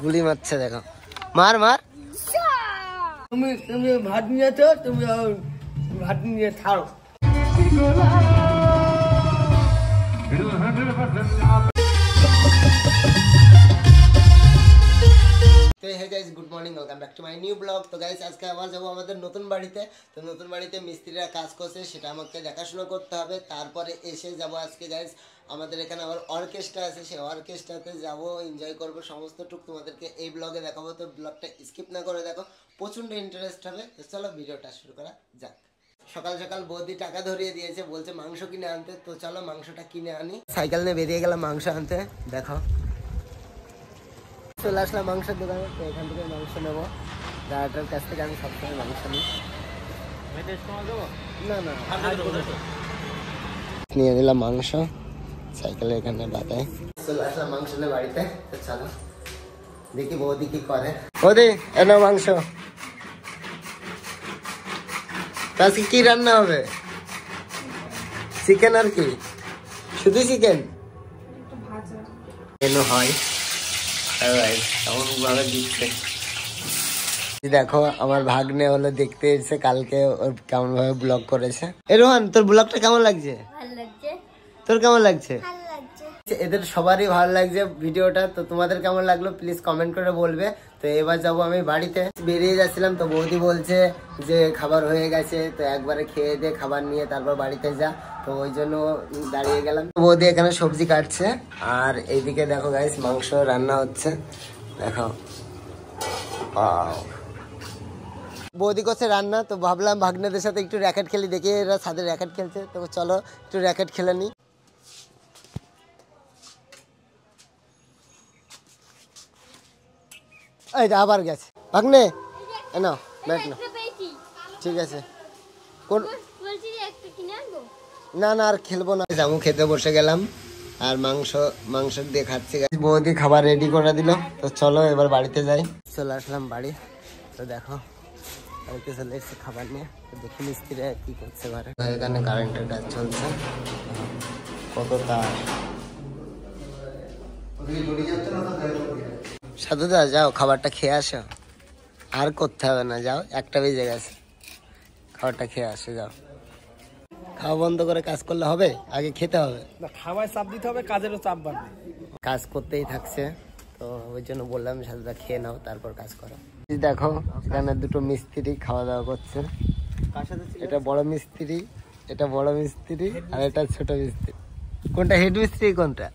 গুলি মারছে দেখো। মার মার। তুমি তুমি ভাত নিয়েছো, তুমি ভাত নিয়ে ছাড়ো। তো hey guys, good morning, welcome back to my new blog. তো গাইস আজকে আবার যাবো আমাদের নতুন বাড়িতে। তো নতুন বাড়িতে মিস্ত্রিরা কাজ করছে, সেটা আমাকে দেখাশোনা করতে হবে। তারপরে এসে যাব আজকে গাইস আমাদের এখানে আবার অর্কেস্ট্রা আছে, সেই অর্কেস্ট্রাতে যাব, এনজয় করবো সমস্ত টুক তোমাদেরকে এই ব্লগে দেখাবো। তো ব্লগটা স্কিপ না করে দেখো, প্রচণ্ড ইন্টারেস্ট হবে। তো চলো ভিডিওটা শুরু করা যাক। সকাল সকাল বৌদি টাকা ধরিয়ে দিয়েছে, বলছে মাংস কিনে আনতে। তো চলো মাংসটা কিনে আনি। সাইকেল নিয়ে বেরিয়ে গেলাম মাংস আনতে। দেখো চলে আসলাম মাংসের দোকানে। তো এখান থেকে মাংস নেবো, দাদাটার কাছ থেকে আমি সবসময় মাংস নিই। না না নিয়ে নিলাম মাংস, সাইকেলে এখানে বাতায়। চলে আসলাম মাংস নিয়ে বাড়িতে। তো চলো দেখি বৌদি কি করে। বৌদি এনো মাংস। আজকে কি রান্না হবে? চিকেন আর কি? শুধু চিকেন কেন হয়? দেখো আমার ভাগ্নে হলো দেখতে এসেছে, কালকে ওর কেমন ভাবে ব্লগ করেছে। এ রোহান, তোর ব্লগটা কেমন লাগছে? তোর কেমন লাগছে? এদের সবারই ভালো লাগছে ভিডিওটা। তো তোমাদের কেমন লাগলো প্লিজ কমেন্ট করে বলবে। তো এবার যাবো আমি বাড়িতে। বেরিয়ে যাচ্ছিলাম, তো বৌদি বলছে যে খাবার হয়ে গেছে, তো একবারে খেয়ে দে, খাবার নিয়ে তারপর বাড়িতে যা। তো ওই জন্য দাঁড়িয়ে গেলাম। বৌদি এখানে সবজি কাটছে, আর এইদিকে দেখো গাইস মাংস রান্না হচ্ছে। দেখো বৌদি করছে রান্না। তো ভাবলাম ভাগ্নেদের সাথে একটু র্যাকেট খেলি, দেখি এরা ছাদে র্যাকেট খেলছে। তো চলো একটু র্যাকেট খেলে নি। এই আবার গেছে ভাগ্নে, না ব্যাট না, ঠিক আছে। কোন না না আর খেলবো না, জামু খেতে বসে গেলাম। আর মাংস দিয়ে খাচ্ছি। বৌদি খাবার রেডি করে দিল। তো চলো এবার বাড়িতে যাই। চলে আসলাম বাড়ি। তো দেখো বাড়িতে চলে এসেছি খাবার নিয়ে। তো দেখি মিস্ত্রি কি করছে ঘরে। এখানে কারেন্টের কাজ চলছে, কত তার। সাধুদা যাও খাবারটা খেয়ে আসো, আর করতে হবে না, যাও 1টা বেজে গেছে, খাবারটা খেয়ে আসো যাও। খাওয়া বন্ধ করে কাজ করলে হবে? আগে খেতে হবে। খাওয়ায় চাপ দিতে হবে, কাজেরও চাপ বাড়বে। কাজ করতেই থাকছে, তো ওই জন্য বললাম সাথে খেয়ে নাও তারপর কাজ করো। দেখো এখানে দুটো মিস্ত্রি খাওয়া দাওয়া করছে। এটা বড় মিস্ত্রি, এটা বড় মিস্ত্রি, আর এটা ছোট মিস্ত্রি। কোনটা হেড মিস্ত্রি কোনটা?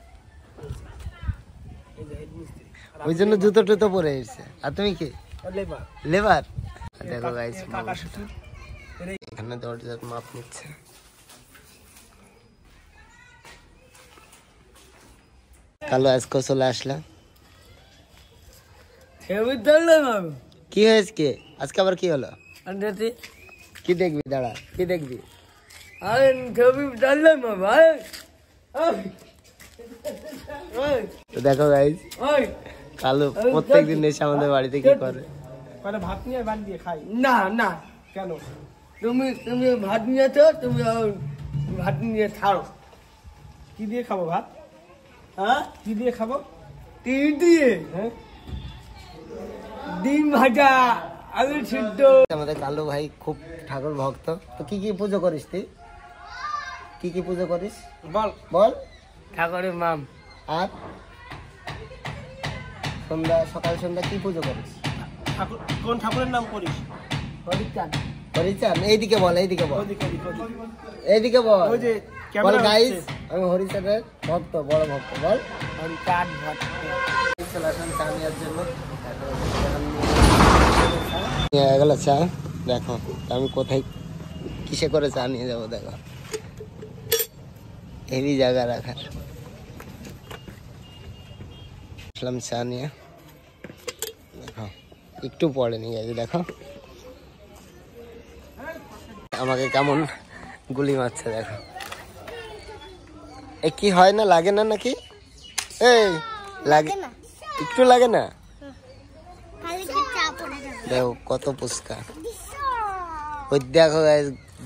ওই জন্য জুতো টুতো পরে এসছে। আর তুমি কি? লেবার। দেখো গাইস মাংসটা এখানে দরজার মাপ নিচ্ছে। কালো আজকে চলে আসলাম। কি হয়েছে? আজকে আবার কি হলো? কি দেখবি? দাঁড়া, কি দেখবি? তো দেখো গাইস কালো প্রত্যেকদিন এসে আমাদের বাড়িতে কি করে। ভাত নিয়ে ভাত দিয়ে খাই না। না কেন? তুমি তুমি ভাত নিয়েছো, তুমি ভাত নিয়ে ছাড়ো। কি দিয়ে খাবো ভাত? হ্যাঁ কি দিয়ে খাবো? ডিম দিয়ে। হ্যাঁ ডিম ভাজা, আলু সিদ্ধ। আমাদের কালু ভাই খুব ঠাকুর ভক্ত। তো কি কি পুজো করিস তুই? কি কি পুজো করিস বল বল। ঠাকুরের মাম। আর সন্ধ্যা সকাল সন্ধ্যা কি পুজো করিস? কোন ঠাকুরের নাম করিস? হরিচাঁদ। হরিচাঁদ? এইদিকে বল, এইদিকে বল, এইদিকে বল। বল গাইস আমি হরিচাঁদের ভক্ত, বড় ভক্ত। বল হরিচাঁদ ভক্ত। চলে আসলাম চা নেওয়ার জন্য। নিয়ে গেল চা। দেখো আমি কোথায় কিসে করে চা নিয়ে যাবো। দেখো হেভি জায়গা রাখার। আসলাম চা নিয়ে। দেখো একটু পরে নিয়ে গেছি। দেখো আমাকে কেমন গুলি মারছে। দেখো এ কি হয় না, লাগে না নাকি? এই লাগে, একটু লাগে না? দেখো কত পুস্কা। ওই দেখো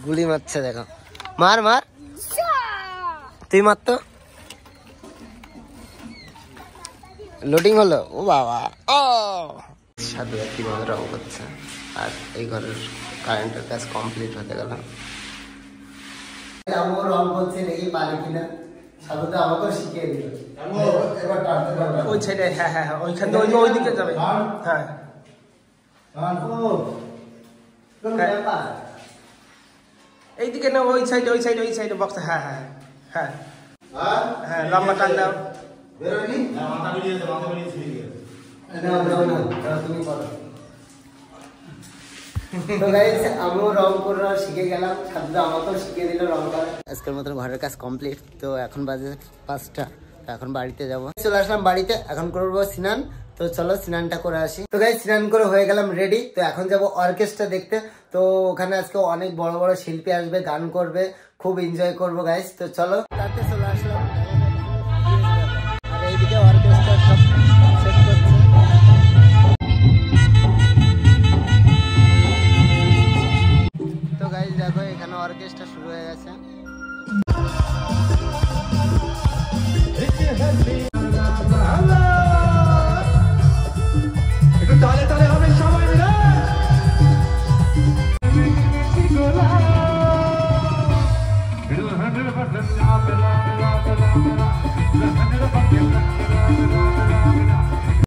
গুলি মারছে। দেখো মার মার, তুই মার তো। লোডিং হলো। ও বাবা, ও সাধু কিভাবে রং করছে। আর এই ঘরের কারেন্টের কাজ কমপ্লিট হতে গেল। আমি রং করছে দেখি পারি কিনা, সাধু তো আমাকেও শিখিয়ে দিল। এবার টানতে পারবে ওই সাইডে, হ্যাঁ হ্যাঁ হ্যাঁ, ওইখানে ওই দিকে যাবে। হ্যাঁ এইদিকে না, ওই সাইডে ওই সাইডে ওই সাইডে বক্স। হ্যাঁ হ্যাঁ হ্যাঁ হ্যাঁ, লম্বা টান দাও। আমিও রং করা শিখে গেলাম, সাধু আমাকেও শিখিয়ে দিল রং করা। আজকের মতো ঘরের কাজ কমপ্লিট। তো এখন বাজে 5টা, এখন বাড়িতে যাব। চলে আসলাম বাড়িতে, এখন করবো স্নান। তো চলো স্নানটা করে আসি। তো গাইস স্নান করে হয়ে গেলাম রেডি। তো এখন যাব অর্কেস্ট্রা দেখতে। তো ওখানে আজকে অনেক বড় বড় শিল্পী আসবে, গান করবে, খুব এনজয় করবো গাইস। তো চলো তাতে চলে আসলাম। আর এইদিকে অর্কেস্ট্রা সব সেট করছে। তো গাইস দেখো এখানে অর্কেস্ট্রা শুরু হয়ে গেছে। তালে তালে হবে সবাই মিলে।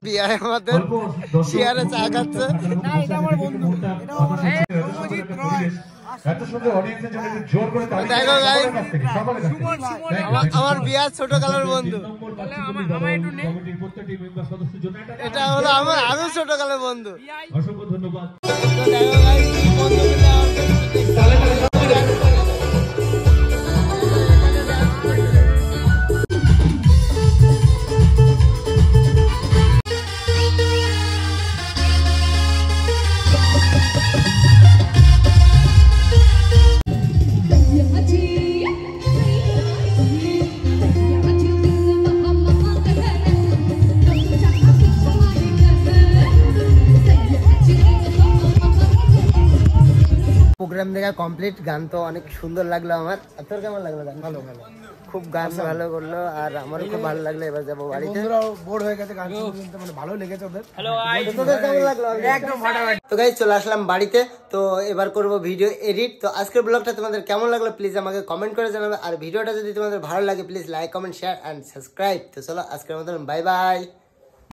বিয়ারের মধ্যে শিয়ারে চা খাচ্ছে। আমার বিয়ার ছোট কালের বন্ধু, এটা হলো আমার আরো ছোট কালের বন্ধু। অসংখ্য ধন্যবাদ। প্রোগ্রাম দেখা কমপ্লিট। গান তো অনেক সুন্দর লাগলো আমার। তোর কেমন লাগলো গান? ভালো ভালো, খুব গান ভালো করলো। আর আমারও খুব ভালো লাগলো। এবার যাবো বাড়িতে। বোর হয়ে গেছে গান শুনতে, মানে ভালো লেগেছে ওদের। তোদের কেমন লাগলো? একদম ফাটাফাটি। তো গাইস চলে আসলাম বাড়িতে। তো এবার করব ভিডিও এডিট। তো আজকের ব্লগটা তোমাদের কেমন লাগলো প্লিজ আমাকে কমেন্ট করে জানাবে। আর ভিডিওটা যদি তোমাদের ভালো লাগে please like comment share and subscribe. তো চলো আজকের মতন বাই বাই।